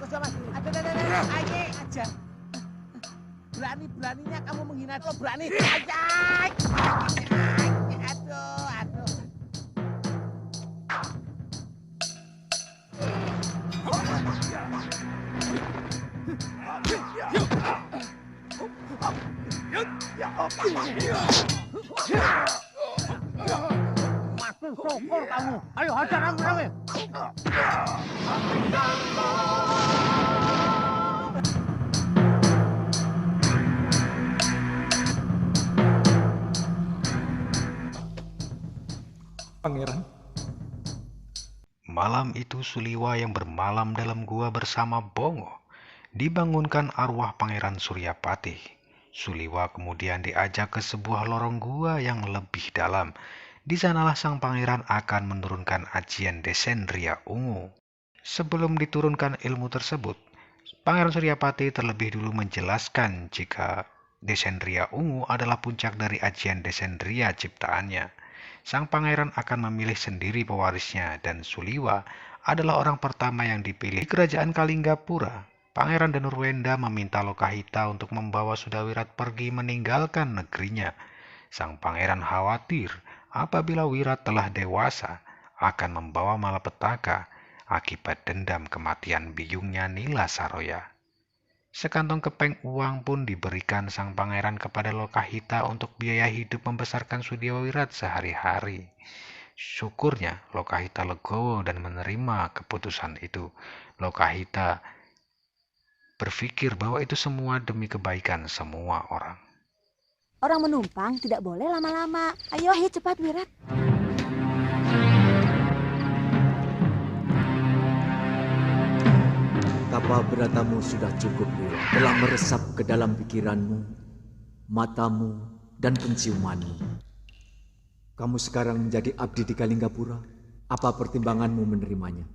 Mas. Aduh, ayo aja. Berani-beraninya kamu menghina itu, berani. Aduh. Makin sokor kamu. Ayo hajar rame-rame. Pangeran. Malam itu Suliwa yang bermalam dalam gua bersama Bongo dibangunkan arwah Pangeran Suryapati. Suliwa kemudian diajak ke sebuah lorong gua yang lebih dalam. Di sanalah sang pangeran akan menurunkan ajian Descendria Ungu. Sebelum diturunkan ilmu tersebut, Pangeran Suryapati terlebih dulu menjelaskan jika Descendria Ungu adalah puncak dari ajian Descendria ciptaannya. Sang pangeran akan memilih sendiri pewarisnya dan Suliwa adalah orang pertama yang dipilih. Di kerajaan Kalinggapura, Pangeran Danurwenda meminta Lokahita untuk membawa Sudawirat pergi meninggalkan negerinya. Sang pangeran khawatir apabila Wirat telah dewasa akan membawa malapetaka akibat dendam kematian biyungnya Nila Saroya. Sekantong kepeng uang pun diberikan sang pangeran kepada Lokahita untuk biaya hidup membesarkan Sudiawirat sehari-hari. Syukurnya Lokahita legowo dan menerima keputusan itu. Lokahita berpikir bahwa itu semua demi kebaikan semua orang. Orang menumpang tidak boleh lama-lama. Ayo cepat Wirat. Tapa beratamu sudah cukup, Wirat. Telah meresap ke dalam pikiranmu, matamu, dan penciumanmu. Kamu sekarang menjadi abdi di Kalinggapura. Apa pertimbanganmu menerimanya?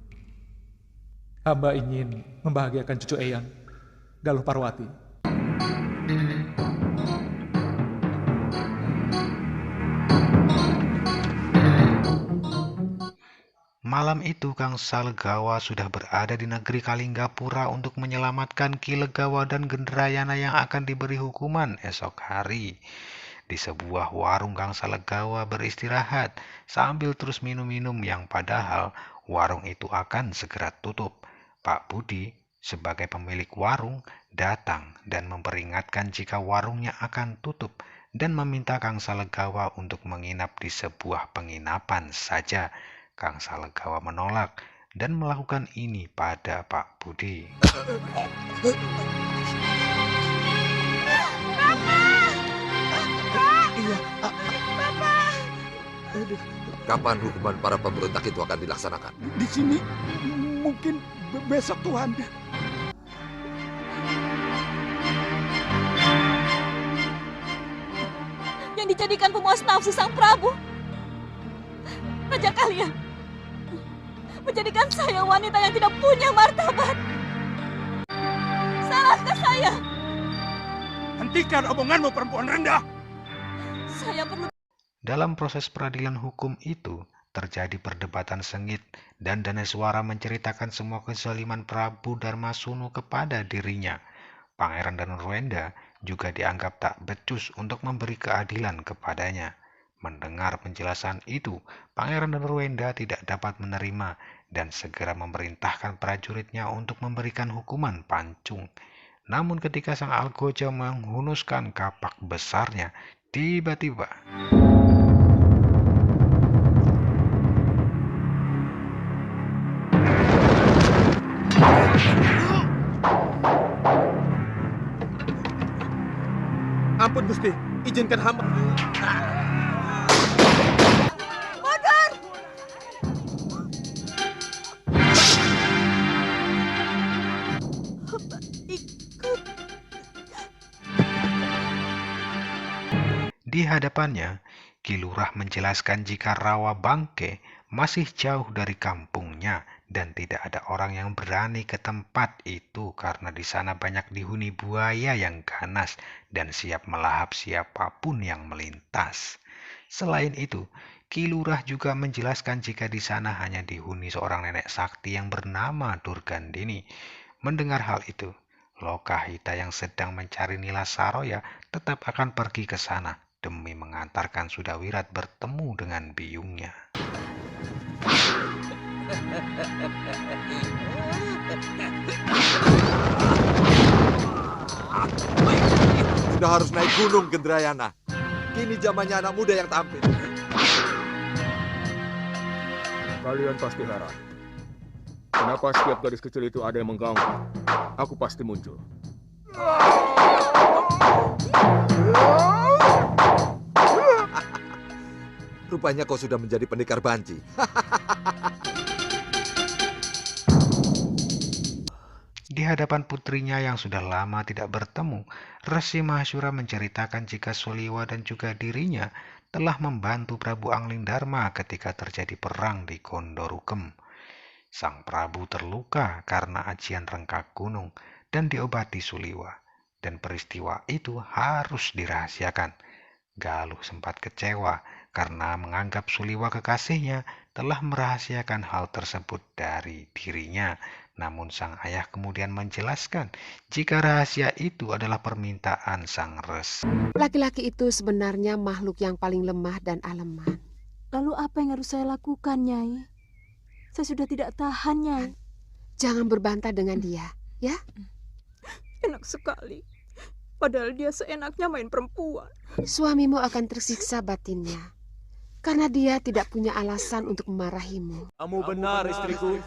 Hamba ingin membahagiakan cucu Eyang, Galuh Parwati. Malam itu Kang Salegawa sudah berada di negeri Kalinggapura untuk menyelamatkan Ki Legawa dan Gendrayana yang akan diberi hukuman esok hari. Di sebuah warung Kang Salegawa beristirahat sambil terus minum-minum yang padahal warung itu akan segera tutup. Pak Budi sebagai pemilik warung datang dan memperingatkan jika warungnya akan tutup dan meminta Kang Salegawa untuk menginap di sebuah penginapan saja. Kang Salegawa menolak dan melakukan ini pada Pak Budi. Kapan hukuman para pemberontak itu akan dilaksanakan? Di sini mungkin besok, Tuhan. Yang dijadikan pemuas nafsu sang Prabu. Raja kalian menjadikan saya wanita yang tidak punya martabat. Salahkah saya? Hentikan omonganmu, perempuan rendah. Saya perlu. Dalam proses peradilan hukum itu, terjadi perdebatan sengit dan Daneswara menceritakan semua kezaliman Prabu Darmasunu kepada dirinya. Pangeran Danurwenda juga dianggap tak becus untuk memberi keadilan kepadanya. Mendengar penjelasan itu, Pangeran Danurwenda tidak dapat menerima dan segera memerintahkan prajuritnya untuk memberikan hukuman pancung. Namun ketika sang algojo menghunuskan kapak besarnya, tiba-tiba Ampun Gusti, izinkan hamba. Di hadapannya, Ki Lurah menjelaskan jika Rawa Bangke masih jauh dari kampungnya dan tidak ada orang yang berani ke tempat itu karena di sana banyak dihuni buaya yang ganas dan siap melahap siapapun yang melintas. Selain itu, Ki Lurah juga menjelaskan jika di sana hanya dihuni seorang nenek sakti yang bernama Durgandini. Mendengar hal itu, Lokahita yang sedang mencari Nila Saroya tetap akan pergi ke sana demi mengantarkan Sudawirat bertemu dengan biungnya. Sudah harus naik gunung, Gendrayana. Kini zamannya anak muda yang tampil. Kalian pasti heran. Kenapa setiap gadis kecil itu ada yang mengganggu? Aku pasti muncul. Rupanya kau sudah menjadi pendekar banci. Di hadapan putrinya yang sudah lama tidak bertemu, Resi Mahasura menceritakan jika Suliwa dan juga dirinya telah membantu Prabu Anglingdarma ketika terjadi perang di Gondorukem. Sang Prabu terluka karena ajian rengkak gunung dan diobati Suliwa, dan peristiwa itu harus dirahasiakan. Galuh sempat kecewa karena menganggap Suliwa kekasihnya telah merahasiakan hal tersebut dari dirinya. Namun sang ayah kemudian menjelaskan jika rahasia itu adalah permintaan sang resi. Laki-laki itu sebenarnya makhluk yang paling lemah dan aleman. Lalu apa yang harus saya lakukan, Nyai? Saya sudah tidak tahan, Nyai. Jangan berbantah dengan dia, ya? Enak sekali. Padahal dia seenaknya main perempuan. Suamimu akan tersiksa batinnya. Karena dia tidak punya alasan untuk memarahimu. Kamu benar, istriku.